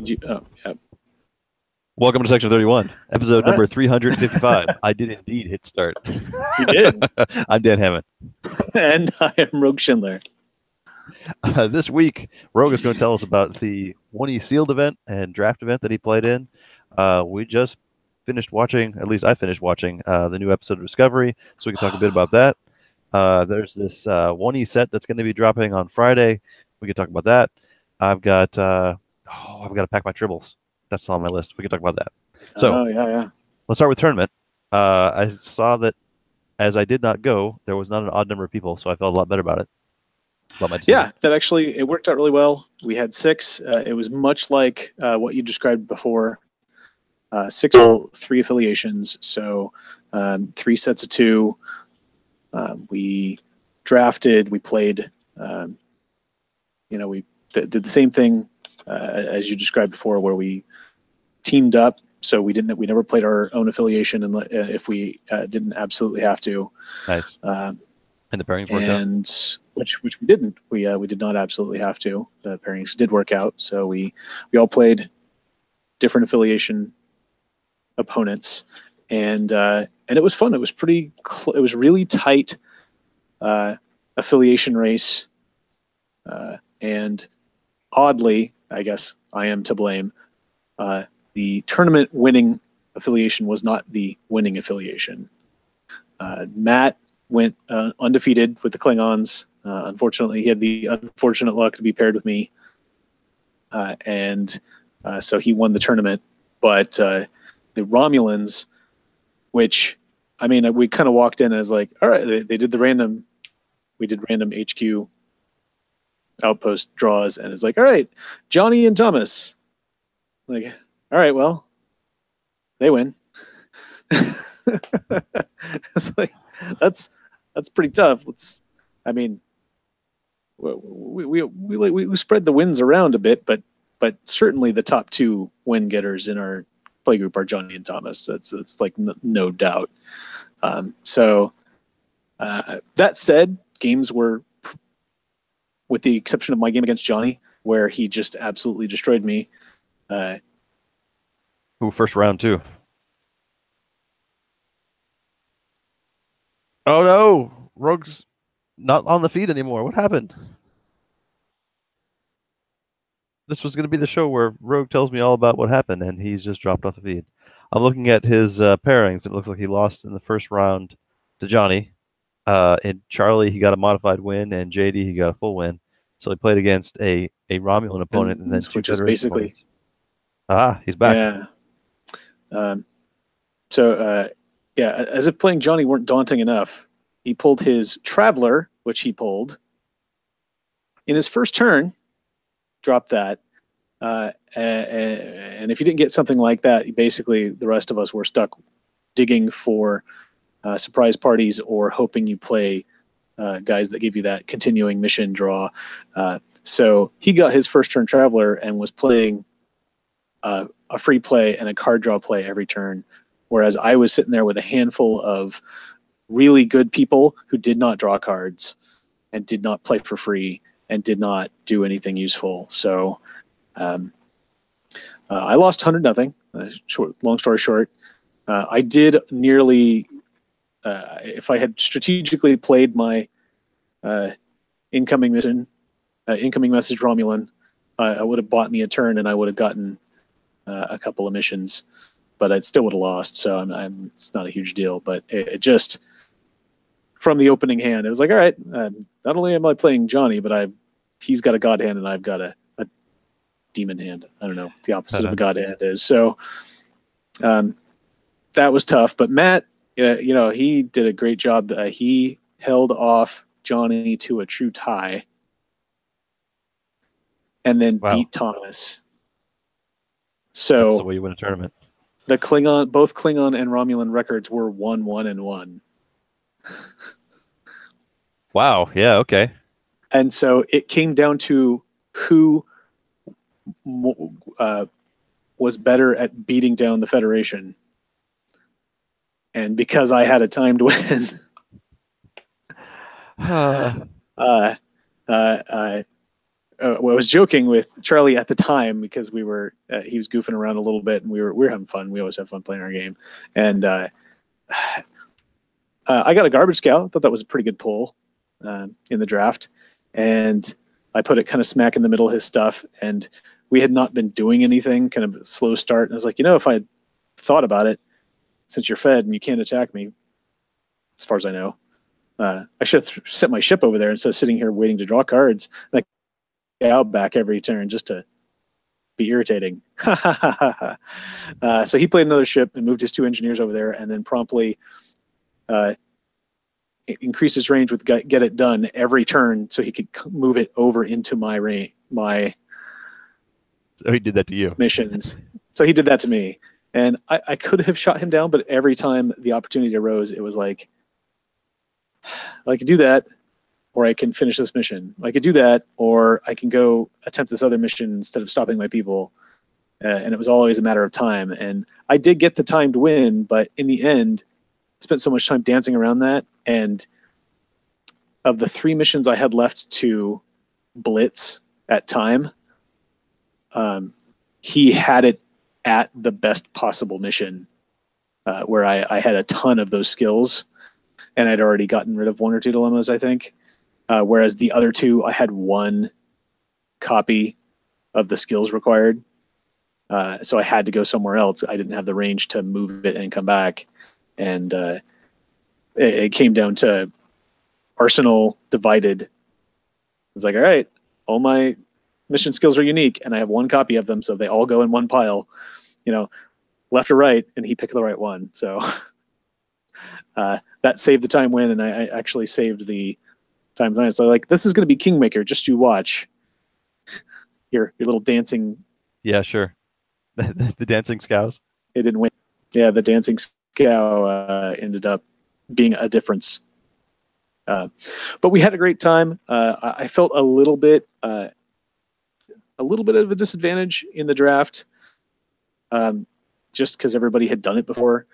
Yeah. Welcome to Section 31, episode number 355. I did indeed hit start. You did. I'm Dan Hammond. And I am Rogue Schindler. This week, Rogue is going to tell us about the 1E sealed event and draft event that he played in. We just finished watching, at least I finished watching, the new episode of Discovery, so we can talk a bit about that. There's this 1E set that's going to be dropping on Friday. We can talk about that. I've got to pack my tribbles. That's on my list. We can talk about that. So, yeah. Let's start with tournament. I saw that as I did not go, there was not an odd number of people, so I felt a lot better about it. Yeah, that actually, it worked out really well. We had 6. It was much like what you described before. 6 3 affiliations, so 3 sets of 2. We drafted, we played, we did the same thing as you described before, where we teamed up. So we never played our own affiliation, and if we didn't absolutely have to. Nice. And the pairings worked out. Which we didn't. We did not absolutely have to. The pairings did work out. So we all played different affiliation opponents, and it was fun. It was it was really tight affiliation race, and oddly, I guess I am to blame. The tournament winning affiliation was not the winning affiliation. Matt went undefeated with the Klingons. Unfortunately, he had the unfortunate luck to be paired with me, and so he won the tournament. But the Romulans, which, I mean, we kind of walked in and I was like, all right, they did random HQ outpost draws, and it's like, all right, Johnny and Thomas. Like, all right, well, they win. It's like, that's pretty tough. We spread the wins around a bit, but certainly the top 2 win getters in our playgroup are Johnny and Thomas. That's like no doubt. So that said, games were, with the exception of my game against Johnny, where he just absolutely destroyed me. First round too. Oh no, Rogue's not on the feed anymore. What happened? This was going to be the show where Rogue tells me all about what happened, and he's just dropped off the feed. I'm looking at his pairings. It looks like he lost in the first round to Johnny. In Charlie, he got a modified win, and JD, he got a full win. So he played against a Romulan opponent, and then 2 which is basically opponents. He's back. Yeah. As if playing Johnny weren't daunting enough, he pulled his Traveler, which he pulled in his first turn. Dropped that, and if you didn't get something like that, basically the rest of us were stuck digging for surprise parties or hoping you play guys that give you that continuing mission draw. So he got his first turn Traveler and was playing a free play and a card draw play every turn, whereas I was sitting there with a handful of really good people who did not draw cards and did not play for free and did not do anything useful. So I lost 100-0. Long story short, I did nearly, if I had strategically played my incoming message Romulan, I would have bought me a turn and I would have gotten a couple of missions, but I still would have lost. So it's not a huge deal, but it just, from the opening hand, it was like, all right, not only am I playing Johnny, but he's got a god hand and I've got a demon hand. I don't know what the opposite of a god hand is. So that was tough. But Matt, he did a great job. He held off Johnny to a true tie and then beat Thomas. So that's the way you win a tournament. Both Klingon and Romulan records were 1-1-1. Wow. Yeah. Okay. And so it came down to who was better at beating down the Federation. And because I had a timed win, I was joking with Charlie at the time because he was goofing around a little bit, and we were having fun. We always have fun playing our game, and I got a garbage scout. Thought that was a pretty good pull in the draft, and I put it kind of smack in the middle of his stuff. And we had not been doing anything, kind of a slow start. And I was like, if I had thought about it, since you're fed and you can't attack me, as far as I know, I should have set my ship over there instead of sitting here waiting to draw cards. Like out back every turn just to be irritating. So he played another ship and moved his 2 engineers over there, and then promptly increased his range with get it done every turn, so he could move it over into my So he did that to you. Missions. So he did that to me, and I could have shot him down, but every time the opportunity arose, it was like, I could do that, or I can finish this mission. I could do that, or I can go attempt this other mission instead of stopping my people. And it was always a matter of time. And I did get the time to win, but in the end, I spent so much time dancing around that. And of the 3 missions I had left to blitz at time, he had it at the best possible mission, where I had a ton of those skills, and I'd already gotten rid of 1 or 2 dilemmas, I think. Whereas the other 2, I had 1 copy of the skills required. So I had to go somewhere else. I didn't have the range to move it and come back. And it came down to arsenal divided. It's like, all right, all my mission skills are unique, and I have 1 copy of them, so they all go in 1 pile, left or right, and he picked the right one. So that saved the time win, and I actually saved the time. So this is going to be Kingmaker. Just you watch. Your little dancing. Yeah, sure. The dancing scows. It didn't win. Yeah, the dancing scow ended up being a difference. But we had a great time. I felt a little bit of a disadvantage in the draft, just because everybody had done it before.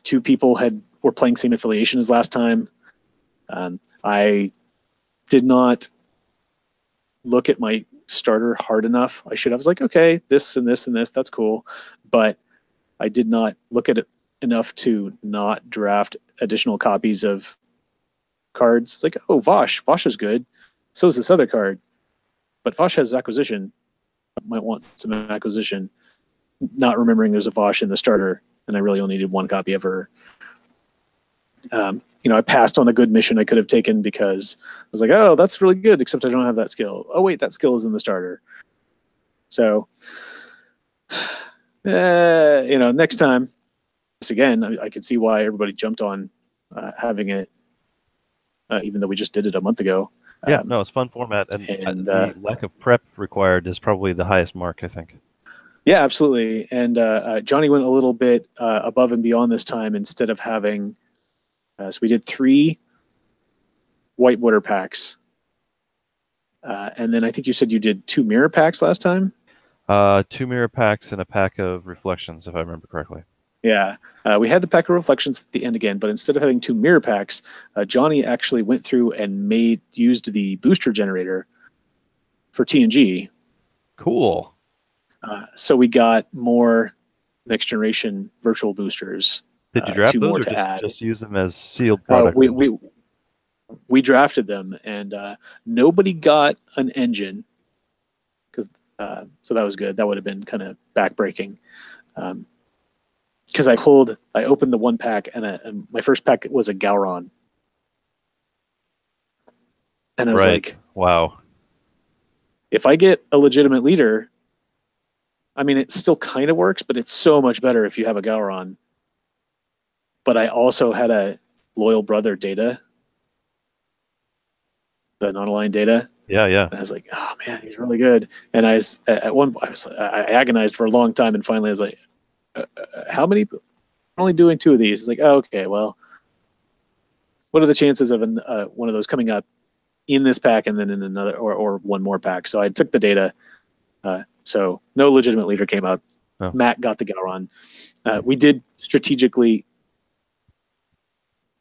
2 people were playing same affiliation as last time. I did not look at my starter hard enough. I was like, okay, this and this and this, that's cool. But I did not look at it enough to not draft additional copies of cards. It's like, oh, Vosh is good. So is this other card. But Vosh has acquisition. I might want some acquisition. Not remembering there's a Vosh in the starter, and I really only needed 1 copy of her. I passed on a good mission I could have taken because I was like, oh, that's really good, except I don't have that skill. Oh, wait, that skill is in the starter. So, next time, again, I could see why everybody jumped on having it, even though we just did it a month ago. Yeah, no, it's a fun format, and the lack of prep required is probably the highest mark, I think. Yeah, absolutely. And Johnny went a little bit above and beyond this time. Instead of having, so we did 3 white water packs, and then I think you said you did 2 mirror packs last time. 2 mirror packs and a pack of reflections, if I remember correctly. Yeah, we had the pack of reflections at the end again, but instead of having 2 mirror packs, Johnny actually went through and used the booster generator for TNG. Cool. So we got more next generation virtual boosters. Did you draft those, or just use them as sealed product? We drafted them, and nobody got an engine, so that was good. That would have been kind of backbreaking. Because I opened the 1 pack, and my first pack was a Gowron. And I was like, wow. If I get a legitimate leader, I mean, it still kind of works, but it's so much better if you have a Gowron. But I also had a loyal brother data, the non-aligned data. Yeah, yeah. And I was like, oh man, he's really good. And I agonized for a long time, and finally I was like, how many? I'm only doing 2 of these. It's like, oh, okay, well, what are the chances of one of those coming up in this pack and then in another or 1 more pack? So I took the data. So no legitimate leader came up. Oh. Matt got the Gowron. We did strategically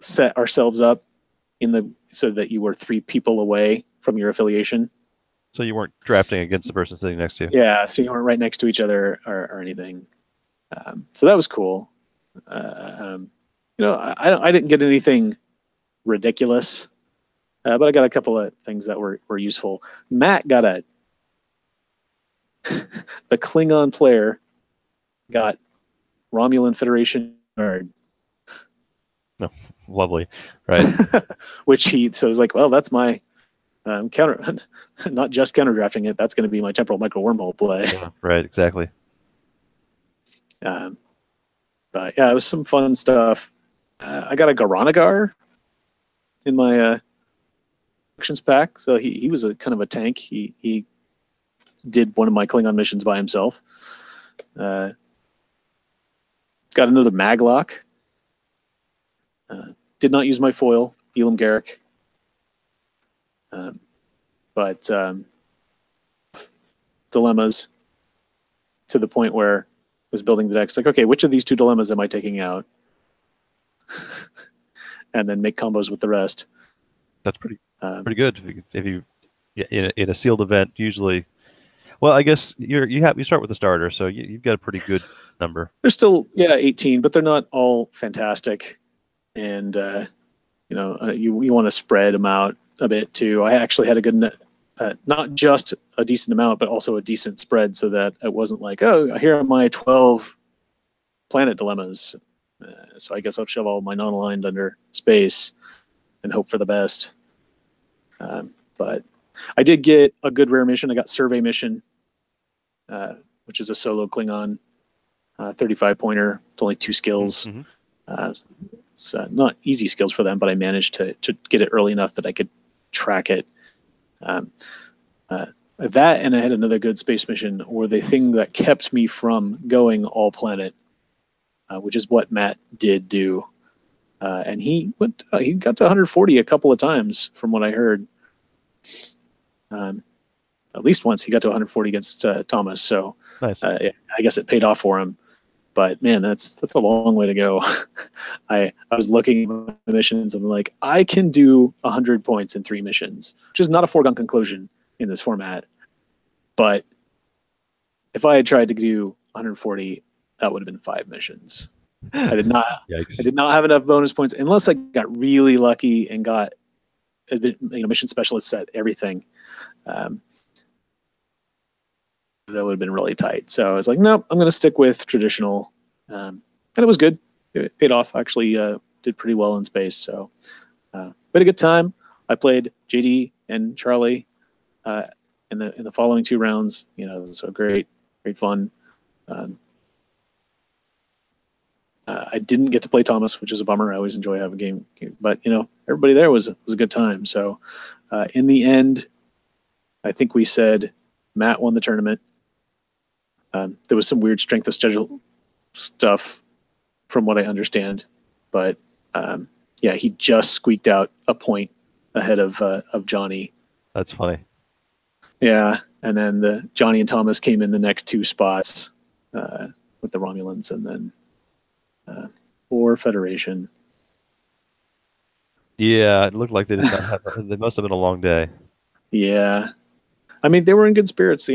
set ourselves up so that you were 3 people away from your affiliation. So you weren't drafting against the person sitting next to you. Yeah, so you weren't right next to each other or anything. So that was cool. I didn't get anything ridiculous, but I got a couple of things that were useful. Matt got the Klingon player got Romulan Federation card. No, lovely, right? Which so it's like, well, that's my counter, not just counter drafting it. That's going to be my temporal micro wormhole play. Yeah, right, exactly. But yeah, it was some fun stuff. I got a Garanagar in my actions pack, so he was a kind of a tank. He did one of my Klingon missions by himself. Got another Maglock. Did not use my foil, Elam Garrick. But dilemmas to the point where I was building the deck. It's like, okay, which of these two dilemmas am I taking out? And then make combos with the rest. That's pretty good. If you in a sealed event, usually, well, I guess you start with the starter, so you've got a pretty good number. They're still 18, but they're not all fantastic, and you want to spread them out a bit too. I actually had a good, not just a decent amount, but also a decent spread, so that it wasn't like, oh, here are my 12 planet dilemmas. So I guess I'll shove all my non-aligned under space and hope for the best. But I did get a good rare mission. I got Survey Mission, which is a solo Klingon 35-pointer. It's only 2 skills. Mm-hmm. It's not easy skills for them, but I managed to get it early enough that I could track it. That and I had another good space mission, or the thing that kept me from going all planet, which is what Matt did do. And he got to 140 a couple of times from what I heard. At least once he got to 140 against Thomas. So nice. I guess it paid off for him. But man, that's a long way to go. I was looking at my missions. I'm like, I can do 100 points in 3 missions, which is not a foregone conclusion in this format. But if I had tried to do 140, that would have been 5 missions. I did not. Yikes. I did not have enough bonus points unless I got really lucky and got mission specialists at everything. That would have been really tight. So I was like, nope, I'm going to stick with traditional. And it was good. It paid off. Actually, did pretty well in space. So, we had a good time. I played JD and Charlie in the following 2 rounds. So great fun. I didn't get to play Thomas, which is a bummer. I always enjoy having a game, but everybody there was a good time. So, in the end, I think we said Matt won the tournament. There was some weird strength of schedule stuff from what I understand, but he just squeaked out a point ahead of Johnny. That's funny. Yeah, and then Johnny and Thomas came in the next 2 spots with the Romulans, and then or Federation. Yeah, it looked like they did not have. They must have been a long day. Yeah, I mean they were in good spirits,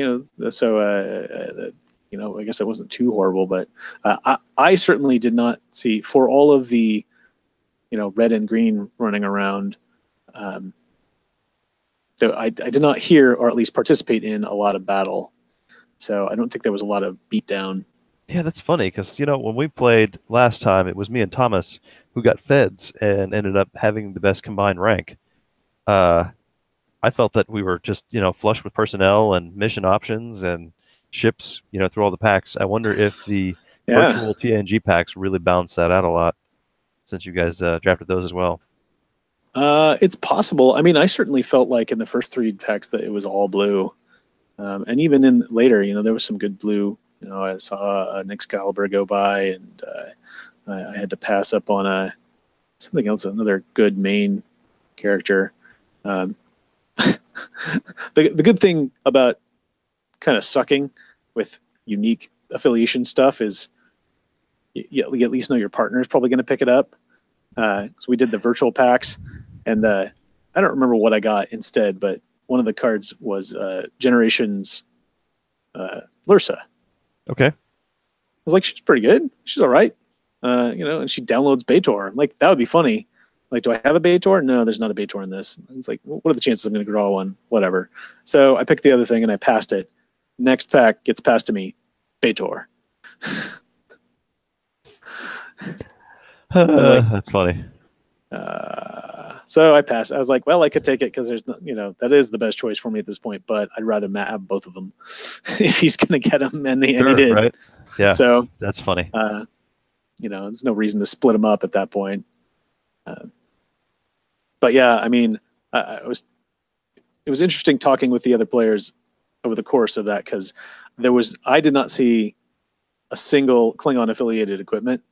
so I guess it wasn't too horrible, but I certainly did not see, for all of the red and green running around. I did not hear, or at least participate in, a lot of battle. So I don't think there was a lot of beatdown. Yeah, that's funny because when we played last time, it was me and Thomas who got feds and ended up having the best combined rank. I felt that we were just flush with personnel and mission options and ships through all the packs. I wonder if the virtual TNG packs really balanced that out a lot, since you guys drafted those as well. It's possible. I mean, I certainly felt like in the first 3 packs that it was all blue, and even in later, there was some good blue. I saw an Excalibur go by, and I had to pass up on something else, another good main character. The good thing about kind of sucking with unique affiliation stuff is you at least know your partner is probably going to pick it up. So we did the virtual packs, and I don't remember what I got instead, but one of the cards was Generations Lursa. Okay. I was like, she's pretty good. She's all right. And she downloads Baitor. I'm like, that would be funny. Like, do I have a Baitor? No, there's not a Baitor in this. I was like, what are the chances I'm going to draw one? Whatever. So I picked the other thing and I passed it. Next pack gets passed to me. Baitor. Like, That's funny. So I passed. I was like, well, I could take it because there's, that is the best choice for me at this point. But I'd rather Matt have both of them if he's going to get them, and he did. Right? Yeah. So that's funny. There's no reason to split them up at that point. But yeah, I mean, it was interesting talking with the other players over the course of that because I did not see a single Klingon affiliated equipment.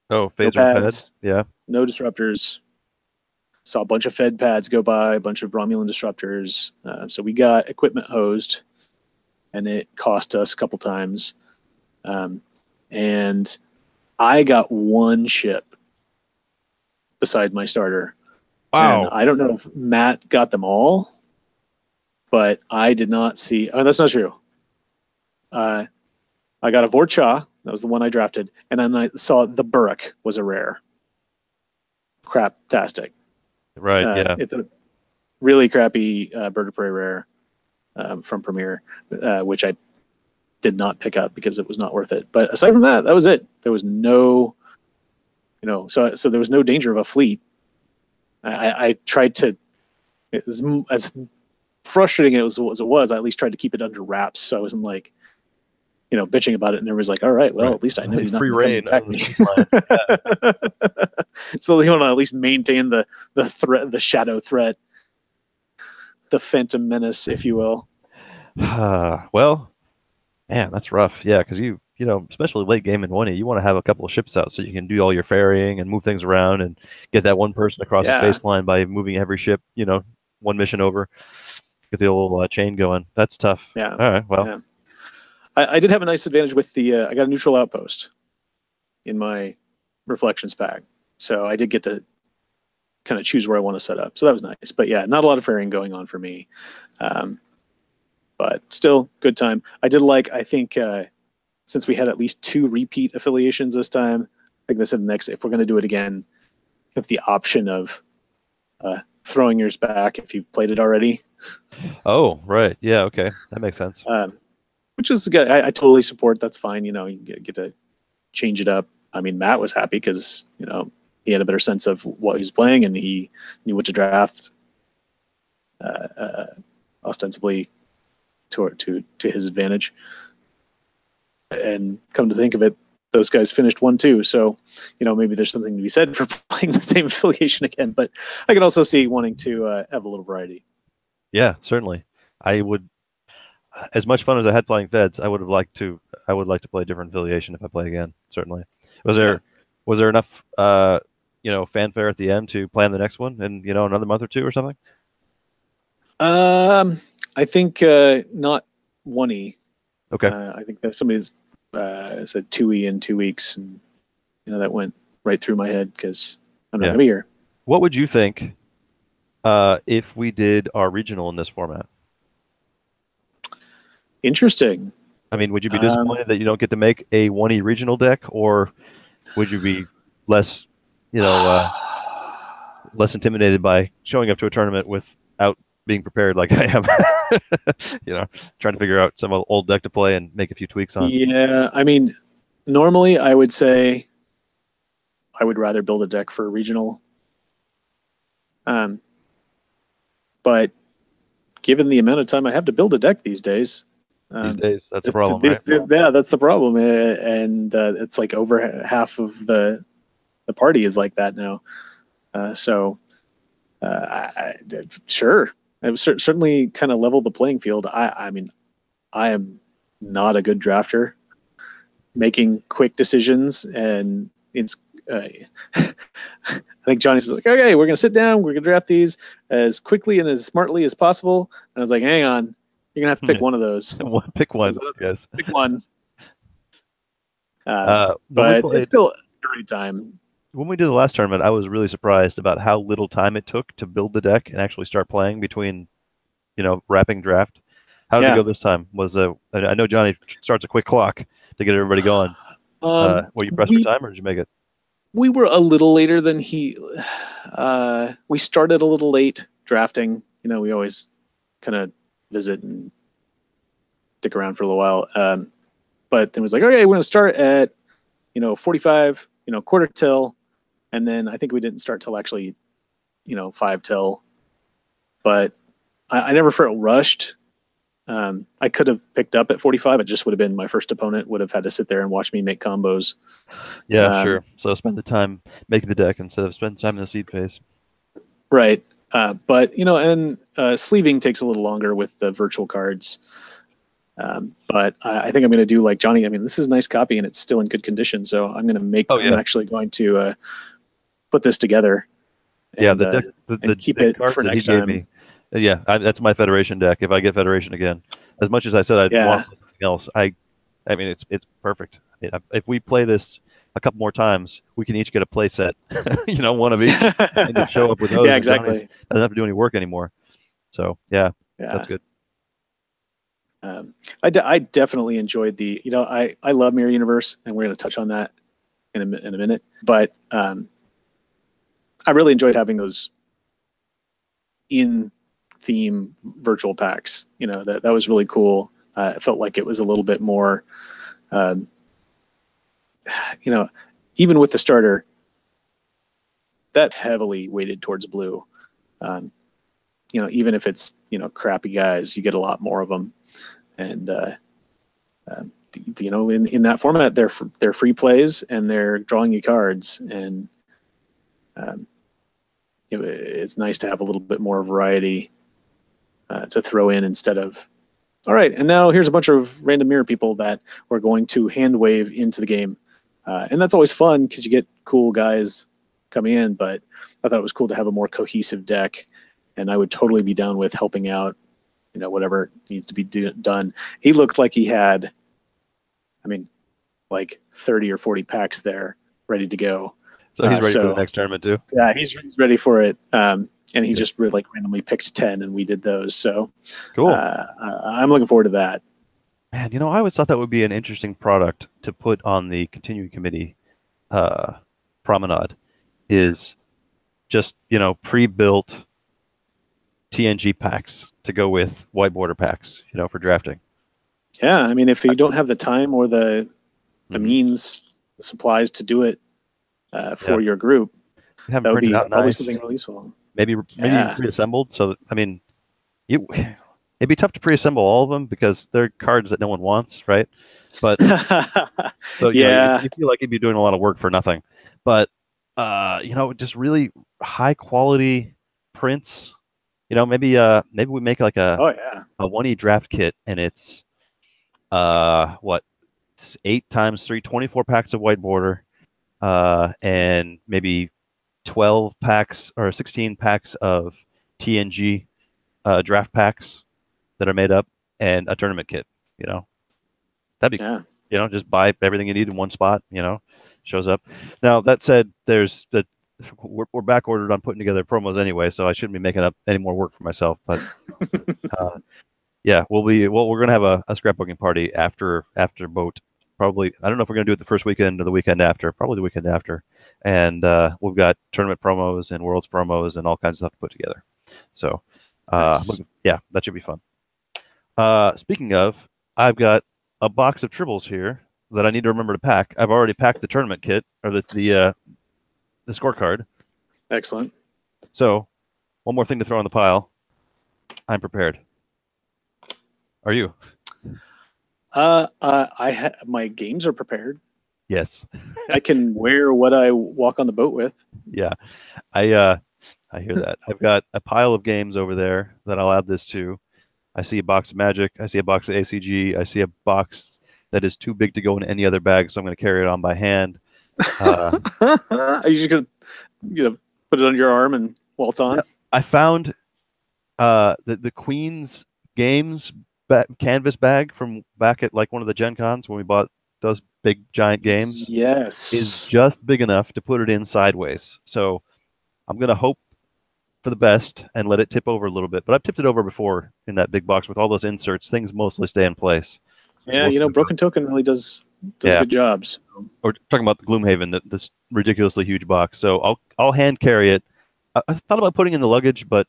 Oh, no pads. Yeah. No disruptors. Saw a bunch of Fed pads go by, a bunch of Romulan disruptors. So we got equipment hosed, and it cost us a couple times. And I got one ship beside my starter. Wow. And I don't know if Matt got them all, but I did not see. Oh, that's not true. I got a Vorcha. That was the one I drafted. And then I saw the Burrock was a rare. Craptastic. Right, yeah. It's a really crappy Bird of Prey rare from Premier, which I did not pick up because it was not worth it. But aside from that, that was it. There was no, so there was no danger of a fleet. I tried to, as frustrating as it was, I at least tried to keep it under wraps. So I wasn't like, bitching about it. And everyone's like, all right, well, at least I know he's not free reign. So you want to at least maintain the threat, the shadow threat, the phantom menace, if you will. Well, man, that's rough. Yeah, because you especially late game in 1E, you want to have a couple of ships out so you can do all your ferrying and move things around and get that one person across the baseline by moving every ship, one mission over, get the old chain going. That's tough. Yeah. All right. Well, yeah. I did have a nice advantage with I got a neutral outpost in my Reflections pack. So I did get to kind of choose where I want to set up. So that was nice. But yeah, not a lot of ferrying going on for me. But still, good time. I did I think, since we had at least 2 repeat affiliations this time, like I said, if we're going to do it again, you have the option of throwing yours back if you've played it already. Oh, right. Yeah, okay. That makes sense. Which is good. I totally support. That's fine. You get to change it up. I mean, Matt was happy because, he had a better sense of what he was playing and he knew what to draft ostensibly to his advantage. And come to think of it, those guys finished 1-2. So, maybe there's something to be said for playing the same affiliation again. But I can also see wanting to have a little variety. Yeah, certainly. I would, as much fun as I had playing Feds, I would like to play a different affiliation if I play again. Certainly. Was there enough fanfare at the end to plan the next one in another month or two or something? I think not 1E. Okay. I think that somebody's said 2E in 2 weeks, and that went right through my head because I'm not going to be here. What would you think if we did our regional in this format? Interesting. I mean, would you be disappointed that you don't get to make a 1E regional deck, or would you be less, less intimidated by showing up to a tournament without being prepared like I am? Trying to figure out some old deck to play and make a few tweaks on. Yeah, I mean, normally I would say I would rather build a deck for a regional. But given the amount of time I have to build a deck these days, that's the problem, right? Yeah, that's the problem, and it's like over half of the party is like that now. Sure, it was certainly kind of leveled the playing field. I mean, I am not a good drafter, making quick decisions, and it's. I think Johnny's like, okay, we're going to sit down. We're going to draft these as quickly and as smartly as possible. And I was like, hang on, you're going to have to pick one of those. Pick one, yes. Pick one. But it's still a great time. When we did the last tournament, I was really surprised about how little time it took to build the deck and actually start playing between wrapping draft. How did it Yeah. go this time? I know Johnny starts a quick clock to get everybody going. Were you pressed for time, or did you make it? We were a little later than he. We started a little late drafting. We always kind of visit and stick around for a little while. But then it was like, okay, we're going to start at 45, quarter till, and then I think we didn't start till actually 5 till. But I never felt rushed. I could have picked up at 45. It just would have been my first opponent would have had to sit there and watch me make combos. Yeah, sure. So spend the time making the deck instead of spending time in the seed phase. Right. But, and sleeving takes a little longer with the virtual cards. But I think I'm going to do like Johnny. I mean, this is a nice copy and it's still in good condition. So I'm going to I'm actually going to put this together. And, the keep deck it cards for that next he gave time. me. Yeah, that's my Federation deck. If I get Federation again, as much as I said I'd want something else, I mean it's perfect. If we play this a couple more times, we can each get a play set, one of each, and just show up with those. Yeah, exactly. Doesn't have to do any work anymore. So yeah, that's good. I definitely enjoyed the. I love Mirror Universe, and we're going to touch on that in a minute. But I really enjoyed having those in theme virtual packs. That was really cool. It felt like it was a little bit more. Even with the starter, that heavily weighted towards blue. Even if it's crappy guys, you get a lot more of them, and in that format, they're free plays and they're drawing you cards, and it's nice to have a little bit more variety to throw in instead of. All right, and now here's a bunch of random mirror people that we're going to hand wave into the game. And that's always fun because you get cool guys coming in, but I thought it was cool to have a more cohesive deck, and I would totally be down with helping out, whatever needs to be done. He looked like he had, like 30 or 40 packs there ready to go. So he's ready for the next tournament too? Yeah, he's ready for it. And he just really randomly picked 10 and we did those. So cool. I'm looking forward to that. Man, I always thought that would be an interesting product to put on the continuing committee promenade is just, pre-built TNG packs to go with white border packs, for drafting. Yeah, I mean, if you don't have the time or the means, the supplies to do it for your group, that would be probably something really useful. Maybe pre-assembled. So, I mean, it'd be tough to pre-assemble all of them because they're cards that no one wants, right? But so you feel like you'd be doing a lot of work for nothing. But just really high quality prints. Maybe we make like a 1E draft kit, and it's 8 times 3, 24 packs of white border, and maybe 12 packs or 16 packs of TNG draft packs that are made up, and a tournament kit. That'd be just buy everything you need in one spot. Shows up. Now that said, we're back ordered on putting together promos anyway, so I shouldn't be making up any more work for myself. But we're gonna have a scrapbooking party after boat. Probably, I don't know if we're gonna do it the first weekend or the weekend after. Probably the weekend after, and we've got tournament promos and worlds promos and all kinds of stuff to put together. So, nice. That should be fun. Speaking of, I've got a box of tribbles here that I need to remember to pack. I've already packed the tournament kit or the scorecard. Excellent. So, one more thing to throw on the pile. I'm prepared. Are you? My games are prepared. Yes. I can wear what I walk on the boat with. Yeah. I hear that. I've got a pile of games over there that I'll add this to. I see a box of Magic. I see a box of ACG. I see a box that is too big to go in any other bag, so I'm going to carry it on by hand. Are you just going to put it on your arm and waltz on? I found the Queen's Games canvas bag from back at like one of the Gen Cons when we bought those big giant games. Yes. Is just big enough to put it in sideways. So I'm going to hope for the best and let it tip over a little bit. But I've tipped it over before in that big box with all those inserts. Things mostly stay in place. So Yeah, we'll Broken Token really does good jobs. We're talking about the Gloomhaven, this ridiculously huge box. So I'll hand carry it. I thought about putting it in the luggage, but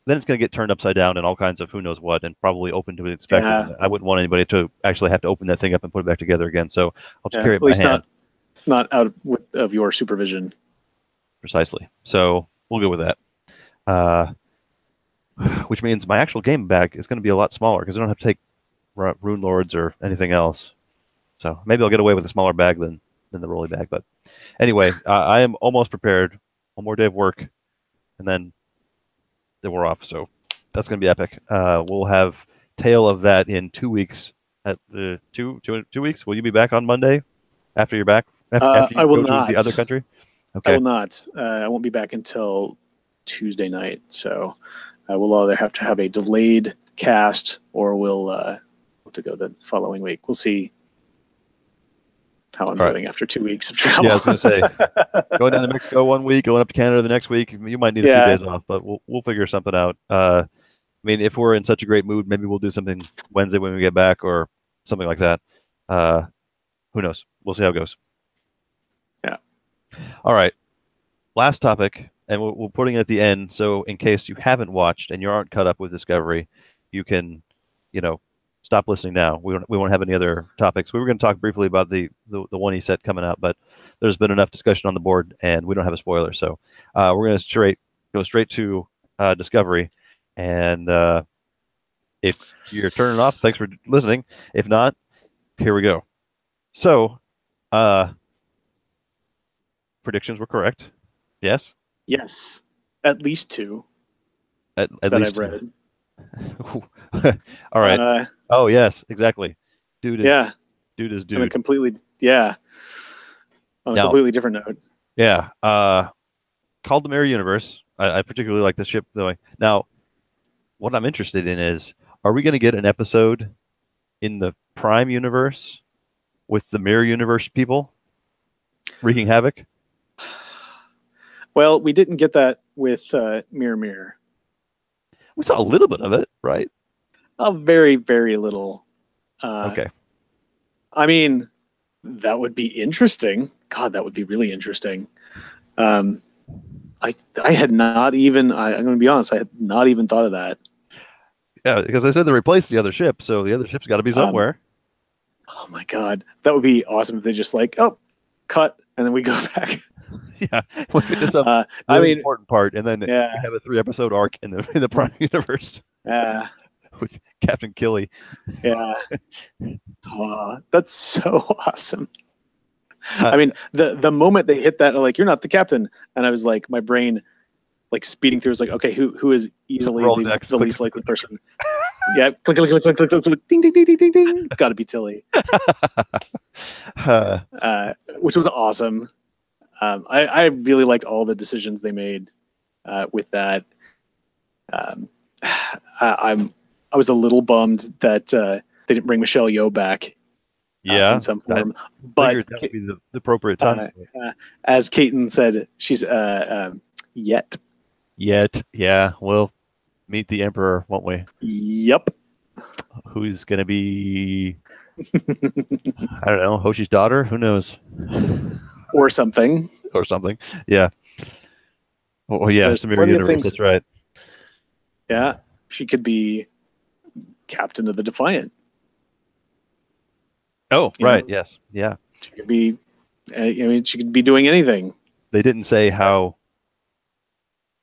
then it's going to get turned upside down and all kinds of who knows what, and probably open to inspectors. Yeah. I wouldn't want anybody to actually have to open that thing up and put it back together again. So I'll just carry it at least by hand. Not out of your supervision. Precisely. So we'll go with that. Which means my actual game bag is going to be a lot smaller because I don't have to take Rune Lords or anything else. So maybe I'll get away with a smaller bag than the rolly bag. But anyway, I am almost prepared. One more day of work, and then we're off. So that's going to be epic. We'll have tale of that in 2 weeks. At the 2 weeks, will you be back on Monday after you're back? After you I will go not. to the other country? Okay. I will not. I won't be back until Tuesday night. So we'll either have to have a delayed cast or we'll have to go the following week. We'll see how I'm doing after 2 weeks of travel. Yeah, I was going to say, going down to Mexico 1 week, going up to Canada the next week. You might need a few days off, but we'll figure something out. I mean, if we're in such a great mood, maybe we'll do something Wednesday when we get back or something like that. Who knows? We'll see how it goes. Yeah. All right. Last topic, and we're putting it at the end. So in case you haven't watched and you aren't caught up with Discovery, you can, stop listening now. We won't have any other topics. We were going to talk briefly about the 1E set coming out, but there's been enough discussion on the board, and we don't have a spoiler. So we're going to go straight to Discovery. And if you're turning off, thanks for listening. If not, here we go. So predictions were correct. Yes? Yes. At least two. At that least I've read. All right. Oh, yes, exactly. Dude is dude. On a completely different note. Yeah. Called the Mirror Universe. I particularly like the ship going. Now, what I'm interested in is, are we going to get an episode in the Prime universe with the Mirror Universe people wreaking havoc? Well, we didn't get that with Mirror Mirror. We saw a little bit of it, right? A very, very little. Okay. I mean, that would be interesting. God, that would be really interesting. I had not even, I'm going to be honest, I had not even thought of that. Yeah, because I said they replaced the other ship, so the other ship's got to be somewhere. Oh my God. That would be awesome if they just cut, and then we go back. Yeah, just a really important part, and then we have a 3-episode arc in the Prime universe. Yeah. With Captain Killy. Yeah. That's so awesome. I mean, the moment they hit that, you're not the captain, and I was like, my brain speeding through was like, okay, who is easily the least likely person? Yeah, click, click, click, click, click, click, click, ding, ding, ding, ding, ding, ding. It's got to be Tilly. Which was awesome. I really liked all the decisions they made with that. I was a little bummed that they didn't bring Michelle Yeoh back. In some form, but that would be the appropriate time. As Caton said, she's yet. Yeah. We'll meet the Emperor, won't we? Yep. Who's gonna be? I don't know. Hoshi's daughter? Who knows? Or something. Yeah. Oh yeah, it's a Mirror Universe. That's right. Yeah, she could be Captain of the Defiant. Oh, right. Yes. Yeah. She could be. She could be doing anything. They didn't say how.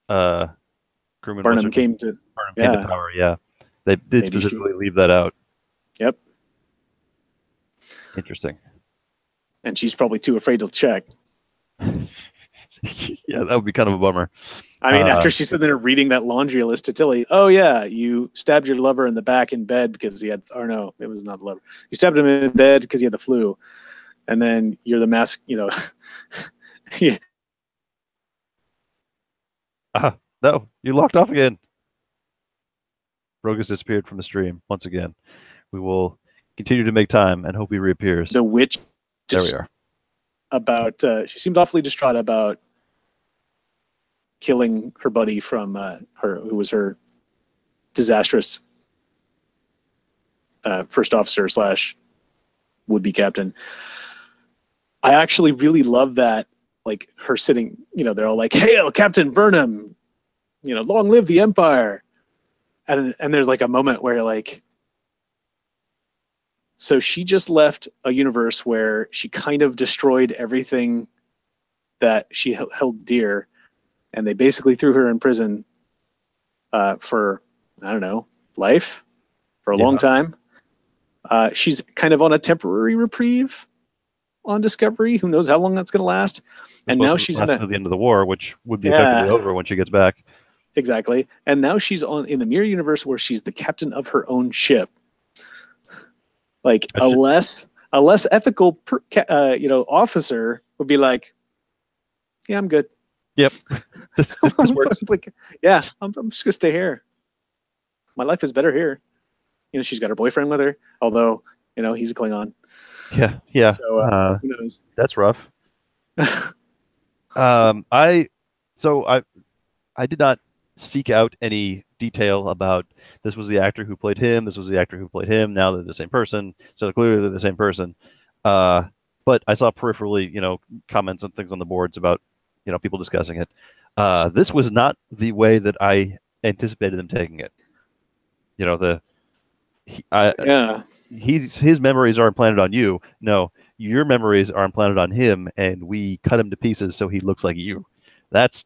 Crewman Burnham came to power. Yeah, they did specifically leave that out. Yep. Interesting. And she's probably too afraid to check. Yeah, that would be kind of a bummer. I mean, after she's sitting there reading that laundry list to Tilly, oh yeah, you stabbed your lover in the back in bed because he had, or no, it was not the lover. You stabbed him in bed because he had the flu, and then you're the mask. No, you locked off again. Rogue has disappeared from the stream once again. We will continue to make time and hope he reappears. The witch. There we are. About she seemed awfully distraught about killing her buddy from who was her disastrous first officer / would-be captain. I actually really love that, like her sitting, they're all like, "Hail, Captain Burnham! Long live the Empire!" And there's like a moment where like, so she just left a universe where she kind of destroyed everything that she held dear, and they basically threw her in prison for, I don't know, life, for a long time. She's kind of on a temporary reprieve on Discovery. Who knows how long that's going to last? And now she's at the end of the war, which would be effectively over when she gets back. Exactly. And now she's in the mirror universe where she's the captain of her own ship. Like a less ethical officer would be like, "Yeah, I'm good. Yep, this works." Like, yeah, I'm just gonna stay here. My life is better here. She's got her boyfriend with her, although he's a Klingon. Yeah. So who knows? That's rough. I did not seek out any detail about this was the actor who played him, this was the actor who played him, now they're the same person, so clearly they're the same person. But I saw peripherally, comments and things on the boards about, people discussing it. This was not the way that I anticipated them taking it. His memories are implanted on you. No, your memories are implanted on him, and we cut him to pieces so he looks like you. That's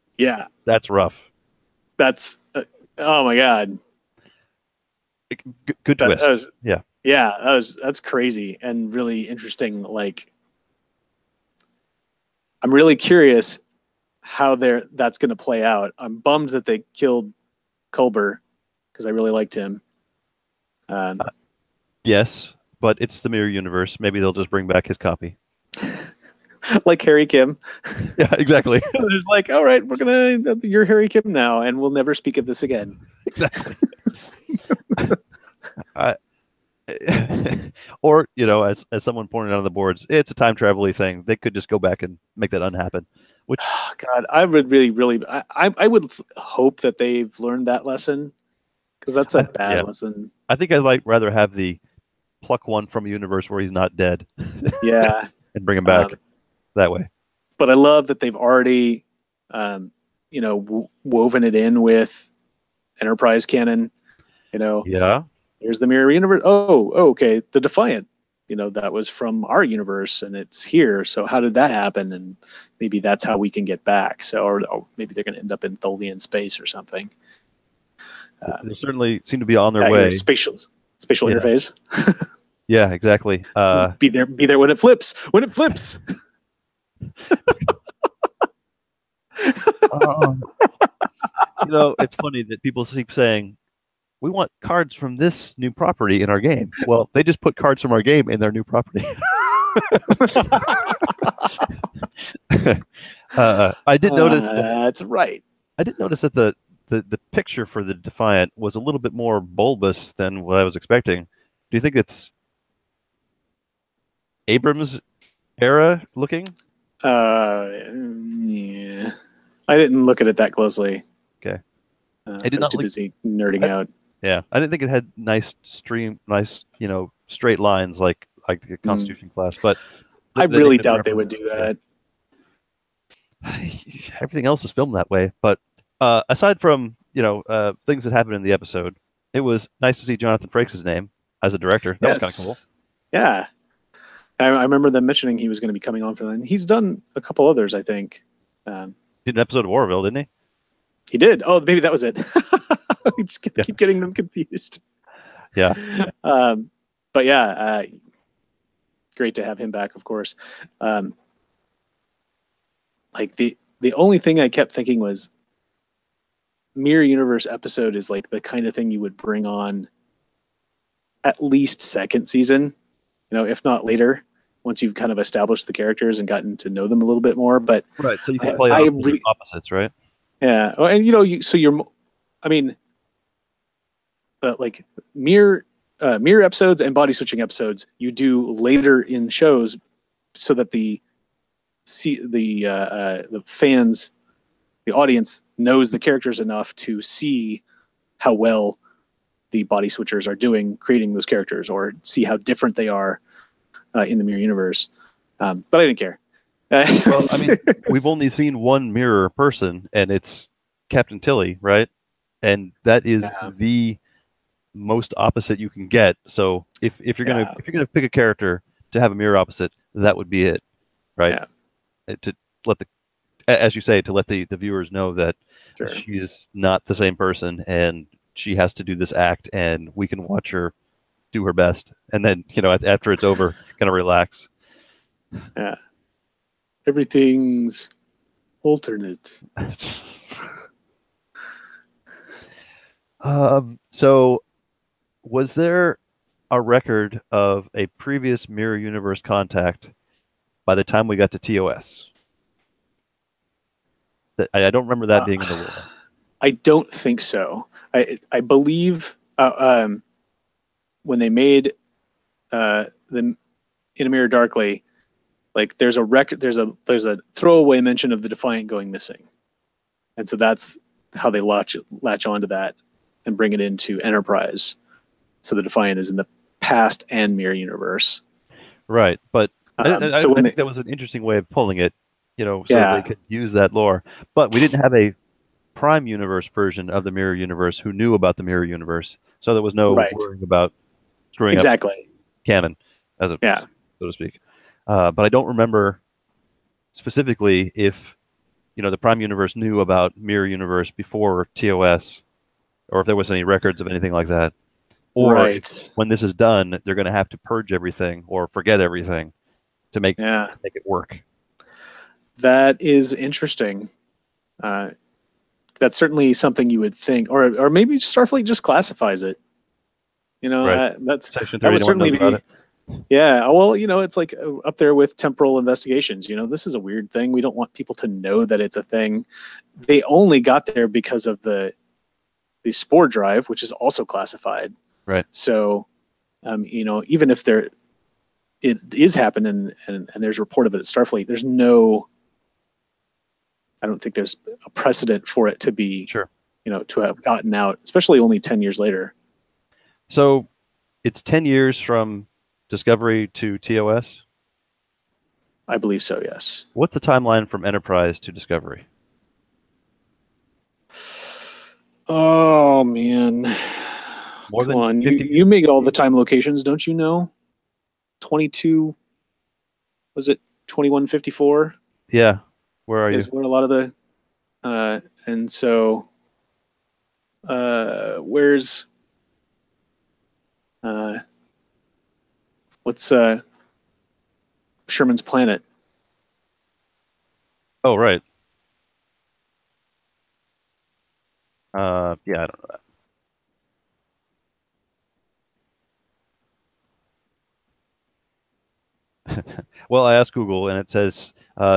rough. That's oh my god. Good twist. That's crazy and really interesting. Like, I'm really curious how that's going to play out. I'm bummed that they killed Culber because I really liked him. Yes, but it's the mirror universe. Maybe they'll just bring back his copy. Like Harry Kim. Yeah, exactly. There's like, all right, you're Harry Kim now, and we'll never speak of this again. Exactly. Or, as someone pointed out on the boards, it's a time travel-y thing. They could just go back and make that unhappen. Which, God, I would really, I would hope that they've learned that lesson, because that's a bad lesson. I think I'd rather have the pluck one from a universe where he's not dead. Yeah. And bring him back that way. But I love that they've already, woven it in with Enterprise canon. Yeah. Here's the mirror universe. Oh, okay. The Defiant, that was from our universe, and it's here. So how did that happen? And maybe that's how we can get back. So, or maybe they're going to end up in Tholian space or something. They certainly seem to be on their way. Spatial interface. Yeah, exactly. Be there when it flips. When it flips. It's funny that people keep saying, we want cards from this new property in our game. Well, they just put cards from our game in their new property. I did notice that's right. I did notice that the picture for the Defiant was a little bit more bulbous than what I was expecting. Do you think it's Abrams era looking? Yeah. I didn't look at it that closely. Okay. I was too busy nerding out. Yeah, I didn't think it had nice, straight lines like the Constitution class, but I really doubt they would do that. Everything else is filmed that way, but aside from things that happened in the episode, it was nice to see Jonathan Frakes' name as a director. That was kind of cool. Yeah, I remember them mentioning he was going to be coming on for that. And he's done a couple others, I think. Did an episode of Orville, didn't he? He did. Oh, maybe that was it. We just keep getting them confused. Yeah. But yeah, great to have him back, of course. Like the only thing I kept thinking was Mirror Universe episode is like the kind of thing you would bring on at least second season, if not later, once you've kind of established the characters and gotten to know them a little bit more. But right, so you can play opposites, right? Yeah, and like mirror episodes and body switching episodes you do later in shows, so that the fans the audience knows the characters enough to see how well the body switchers are doing creating those characters, or see how different they are in the mirror universe. But I didn't care. Well, I mean, we've only seen one mirror person, and it's Captain Tilly, right? And that is the most opposite you can get. So if you're gonna pick a character to have a mirror opposite, that would be it, right? To let the, as you say, to let the viewers know that she is not the same person, and she has to do this act, and we can watch her do her best, and then after it's over, kind of relax. Yeah, everything's alternate. So was there a record of a previous mirror universe contact by the time we got to TOS? I don't remember that being in the lore. I don't think so. I believe when they made the In a Mirror Darkly, like there's a record, there's a throwaway mention of the Defiant going missing, and so that's how they latch onto that and bring it into Enterprise. So the Defiant is in the past and mirror universe. Right, but I think that was an interesting way of pulling it, so they could use that lore. But we didn't have a Prime Universe version of the Mirror Universe who knew about the Mirror Universe, so there was no worrying about screwing up canon, so to speak. But I don't remember specifically if the Prime Universe knew about Mirror Universe before TOS, or if there was any records of anything like that. Or if, when this is done, they're going to have to purge everything or forget everything to make it work. That is interesting. That's certainly something you would think, or maybe Starfleet just classifies it. That's Section 3, that would certainly be. Yeah, well, it's like up there with temporal investigations. This is a weird thing. We don't want people to know that it's a thing. They only got there because of the spore drive, which is also classified. Right. So, even if it is happening and there's a report of it at Starfleet, there's no. I don't think there's a precedent for it to be, to have gotten out, especially only 10 years later. So, it's 10 years from Discovery to TOS? I believe so, yes. What's the timeline from Enterprise to Discovery? Oh, man. More Come on. You make all the time locations, don't you know? 22, was it 2154? Yeah. Where are you? Is where a lot of the, and so, where's, what's Sherman's planet? Oh, right. Yeah, I don't know that. Well, I asked Google, and it says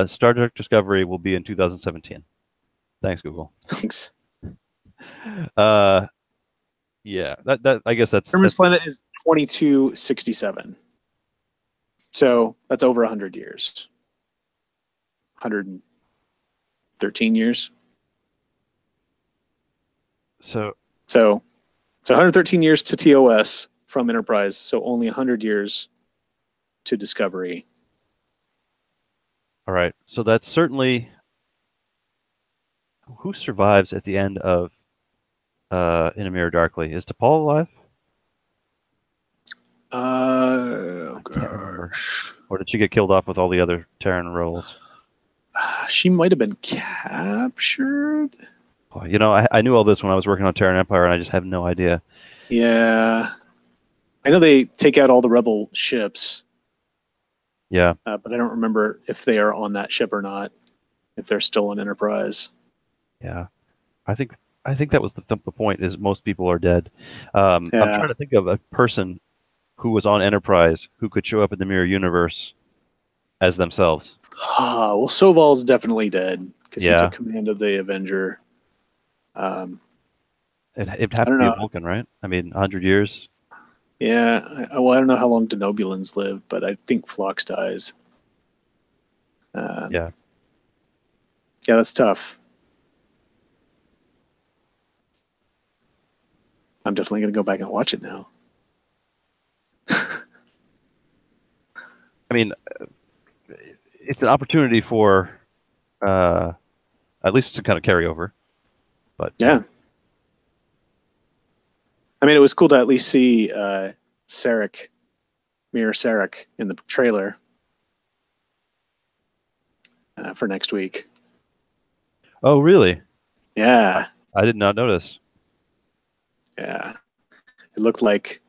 Star Trek Discovery will be in 2017. Thanks, Google. Thanks. Yeah, that I guess that's Sherman's planet is 2267. So that's over 100 years. 113 years. So 113 years to TOS from Enterprise, so only 100 years to Discovery. All right. So that's certainly who survives at the end of In a Mirror Darkly. Is T'Pol alive? Gosh. Or did she get killed off with all the other Terran roles? She might have been captured. I knew all this when I was working on Terran Empire, and I just have no idea. Yeah. I know they take out all the rebel ships. Yeah. But I don't remember if they are on that ship or not, if they're still on Enterprise. Yeah. I think that was the point, is most people are dead. I'm trying to think of a person who was on Enterprise who could show up in the Mirror Universe as themselves. Well, Soval's definitely dead because he took command of the Avenger. It had to be a Vulcan, right? I mean, 100 years. Yeah. I don't know how long Denobulans live, but I think Phlox dies. Yeah. Yeah, that's tough. I'm definitely going to go back and watch it now. I mean, it's an opportunity for at least some kind of carryover. But yeah. I mean, it was cool to at least see Sarek, Mirror Sarek, in the trailer for next week. Oh, really? Yeah. I did not notice. Yeah. It looked like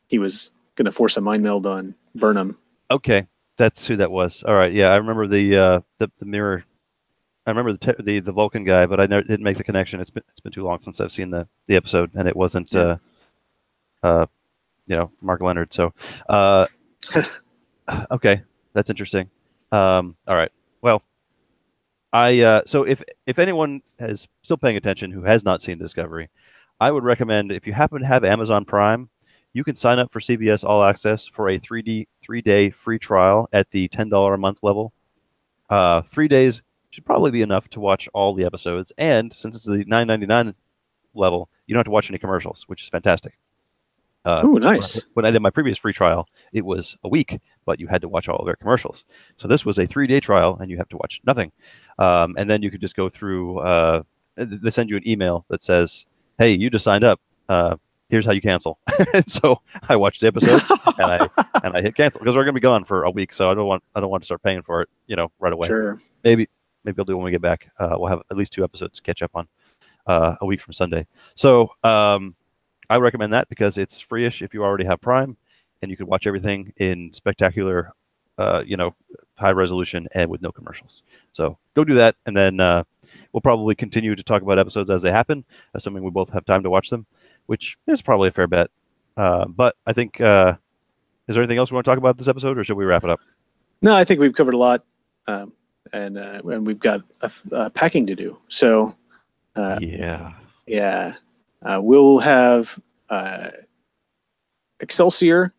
he was going to force a mind meld on Burnham. Okay, that's who that was. All right, yeah, I remember the mirror. I remember the Vulcan guy, but I never didn't make the connection. It's been too long since I've seen the episode, and it wasn't Mark Leonard. So, okay, that's interesting. All right, well, so if anyone is still paying attention who has not seen Discovery, I would recommend, if you happen to have Amazon Prime, you can sign up for CBS All Access for a 3-day free trial at the $10 a month level. 3 days should probably be enough to watch all the episodes, and since it's the $9.99 level, you don't have to watch any commercials, which is fantastic. Oh, nice. When I did my previous free trial, it was a week, but you had to watch all of their commercials. So this was a 3-day trial, and you have to watch nothing. And then you could just go through. They send you an email that says, "Hey, you just signed up. Here's how you cancel." And so I watched the episode, and I hit cancel because we're going to be gone for a week. So I don't want to start paying for it, right away. Sure. Maybe I'll do it when we get back. We'll have at least 2 episodes to catch up on a week from Sunday. So. I recommend that because it's free-ish if you already have Prime, and you can watch everything in spectacular, high resolution and with no commercials. So go do that, and then we'll probably continue to talk about episodes as they happen, assuming we both have time to watch them, which is probably a fair bet. But I think, is there anything else we want to talk about this episode, or should we wrap it up? No, I think we've covered a lot, and we've got packing to do. So yeah. We'll have Excelsior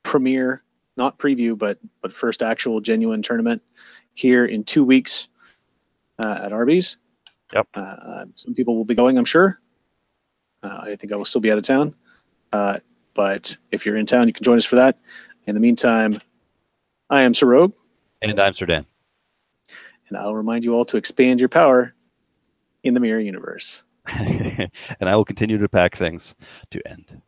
premiere, not preview, but first actual genuine tournament here in 2 weeks at Arby's. Yep. Some people will be going, I'm sure. I think I will still be out of town. But if you're in town, you can join us for that. In the meantime, I am Sir Rogue. And I'm Sir Dan. And I'll remind you all to expand your power in the mirror universe. And I will continue to pack things to end.